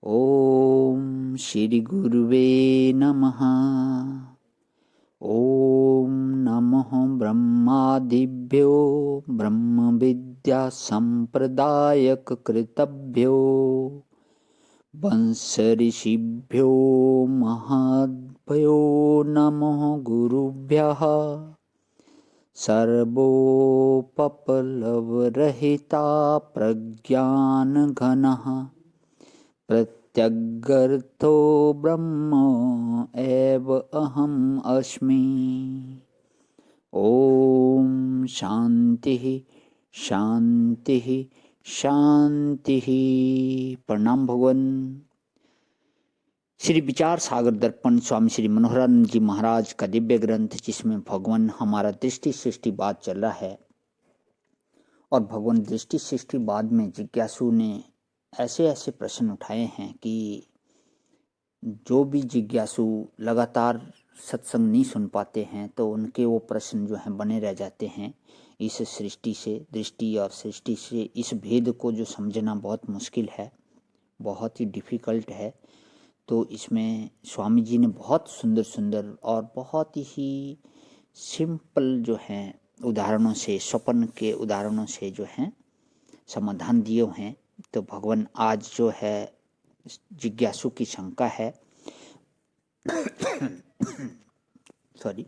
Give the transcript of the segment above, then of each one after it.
ओम श्री गुरुवे नमः। ओम नमः ब्रह्मादिभ्यो ब्रह्म विद्या संप्रदायक कृतभ्यो वंश ऋषिभ्यो महद्भ्यो नमः गुरुभ्यः। सर्वोपप्लवरहिता प्रज्ञानघनः प्रत्यगर्थो ब्रह्म एव अहम् अस्मि। ओम शांति शांति शांति। प्रणाम भगवान। श्री विचार सागर दर्पण स्वामी श्री मनोहरानंद जी महाराज का दिव्य ग्रंथ, जिसमें भगवान हमारा दृष्टि सृष्टिवाद चल रहा है। और भगवान दृष्टि सृष्टिवाद में जिज्ञासु ने ऐसे ऐसे प्रश्न उठाए हैं कि जो भी जिज्ञासु लगातार सत्संग नहीं सुन पाते हैं तो उनके वो प्रश्न जो हैं बने रह जाते हैं। इस सृष्टि से, दृष्टि और सृष्टि से इस भेद को जो समझना बहुत मुश्किल है, बहुत ही डिफ़िकल्ट है। तो इसमें स्वामी जी ने बहुत सुंदर सुंदर और बहुत ही सिंपल जो हैं उदाहरणों से, स्वप्न के उदाहरणों से जो हैं समाधान दिए हैं। तो भगवान आज जो है जिज्ञासु की शंका है सॉरी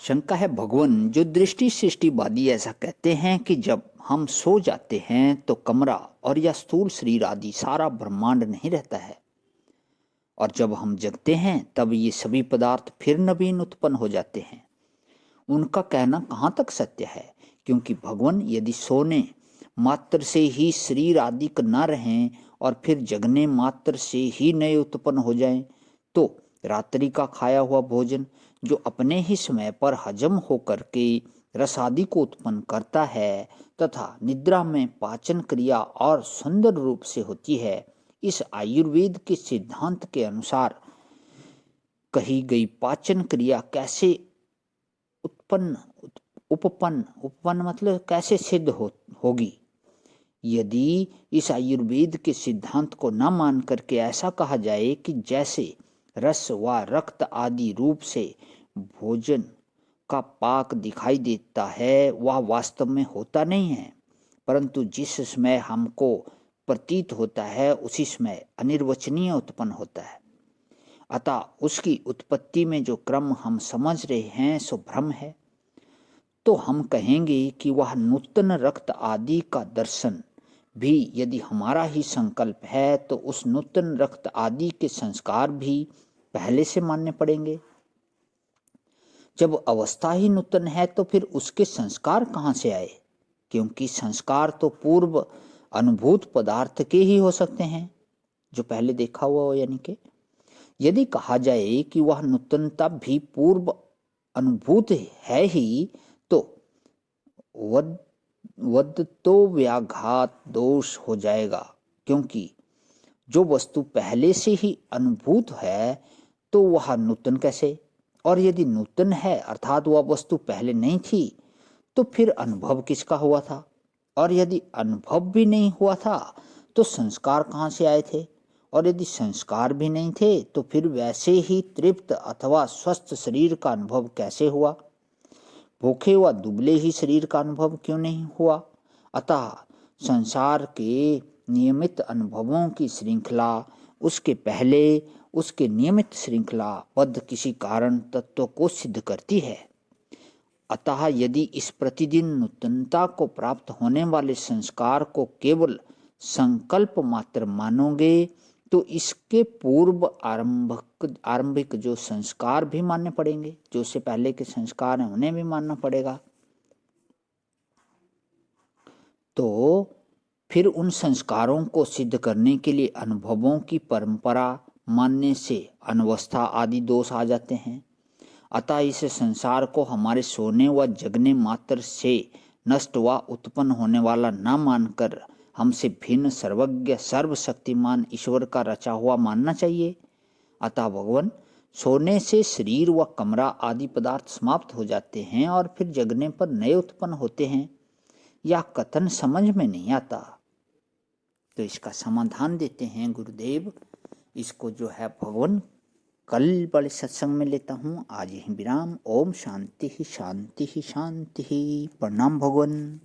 शंका है भगवान, जो दृष्टि सृष्टिवादी ऐसा कहते हैं कि जब हम सो जाते हैं तो कमरा और या स्थूल शरीर आदि सारा ब्रह्मांड नहीं रहता है, और जब हम जगते हैं तब ये सभी पदार्थ फिर नवीन उत्पन्न हो जाते हैं। उनका कहना कहाँ तक सत्य है? क्योंकि भगवान, यदि सोने मात्र से ही शरीर आदि न रहें और फिर जगने मात्र से ही नए उत्पन्न हो जाएं, तो रात्रि का खाया हुआ भोजन जो अपने ही समय पर हजम होकर के रस आदि को उत्पन्न करता है तथा निद्रा में पाचन क्रिया और सुंदर रूप से होती है, इस आयुर्वेद के सिद्धांत के अनुसार कही गई पाचन क्रिया कैसे उत्पन्न उपपन्न मतलब कैसे सिद्ध होगी? यदि इस आयुर्वेद के सिद्धांत को न मान करके ऐसा कहा जाए कि जैसे रस व रक्त आदि रूप से भोजन का पाक दिखाई देता है, वह वास्तव में होता नहीं है, परंतु जिस समय हमको प्रतीत होता है उसी समय अनिर्वचनीय उत्पन्न होता है। अतः उसकी उत्पत्ति में जो क्रम हम समझ रहे हैं सो भ्रम है। तो हम कहेंगे कि वह नूतन रक्त आदि का दर्शन भी यदि हमारा ही संकल्प है तो उस नूतन रक्त आदि के संस्कार भी पहले से मानने पड़ेंगे। जब अवस्था ही नूतन है तो फिर उसके संस्कार कहाँ से आए? क्योंकि संस्कार तो पूर्व अनुभूत पदार्थ के ही हो सकते हैं, जो पहले देखा हुआ हो। यानी कि यदि कहा जाए कि वह नूतनता भी पूर्व अनुभूत है ही, तो वद तो व्याघात दोष हो जाएगा। क्योंकि जो वस्तु पहले से ही अनुभूत है तो वह नूतन कैसे? और यदि नूतन है अर्थात वह वस्तु पहले नहीं थी, तो फिर अनुभव किसका हुआ था? और यदि अनुभव भी नहीं हुआ था तो संस्कार कहाँ से आए थे? और यदि संस्कार भी नहीं थे तो फिर वैसे ही तृप्त अथवा स्वस्थ शरीर का अनुभव कैसे हुआ? भूखे व दुबले ही शरीर का अनुभव क्यों नहीं हुआ? अतः संसार के नियमित अनुभवों की श्रृंखला उसके पहले उसके नियमित श्रृंखला बद्ध किसी कारण तत्व को सिद्ध करती है। अतः यदि इस प्रतिदिन नूतनता को प्राप्त होने वाले संस्कार को केवल संकल्प मात्र मानोगे तो इसके पूर्व आरंभिक जो संस्कार भी मानने पड़ेंगे, जो से पहले के संस्कार हैं उन्हें भी मानना पड़ेगा। तो फिर उन संस्कारों को सिद्ध करने के लिए अनुभवों की परंपरा मानने से अनवस्था आदि दोष आ जाते हैं। अतः इस संसार को हमारे सोने व जगने मात्र से नष्ट व उत्पन्न होने वाला न मानकर हमसे भिन्न सर्वज्ञ सर्वशक्तिमान ईश्वर का रचा हुआ मानना चाहिए। अतः भगवान, सोने से शरीर व कमरा आदि पदार्थ समाप्त हो जाते हैं और फिर जगने पर नए उत्पन्न होते हैं, यह कथन समझ में नहीं आता। तो इसका समाधान देते हैं गुरुदेव। इसको जो है भगवान कल वाले सत्संग में लेता हूँ। आज यही विराम। ओम शांति ही शांति ही शांति ही। प्रणाम भगवान।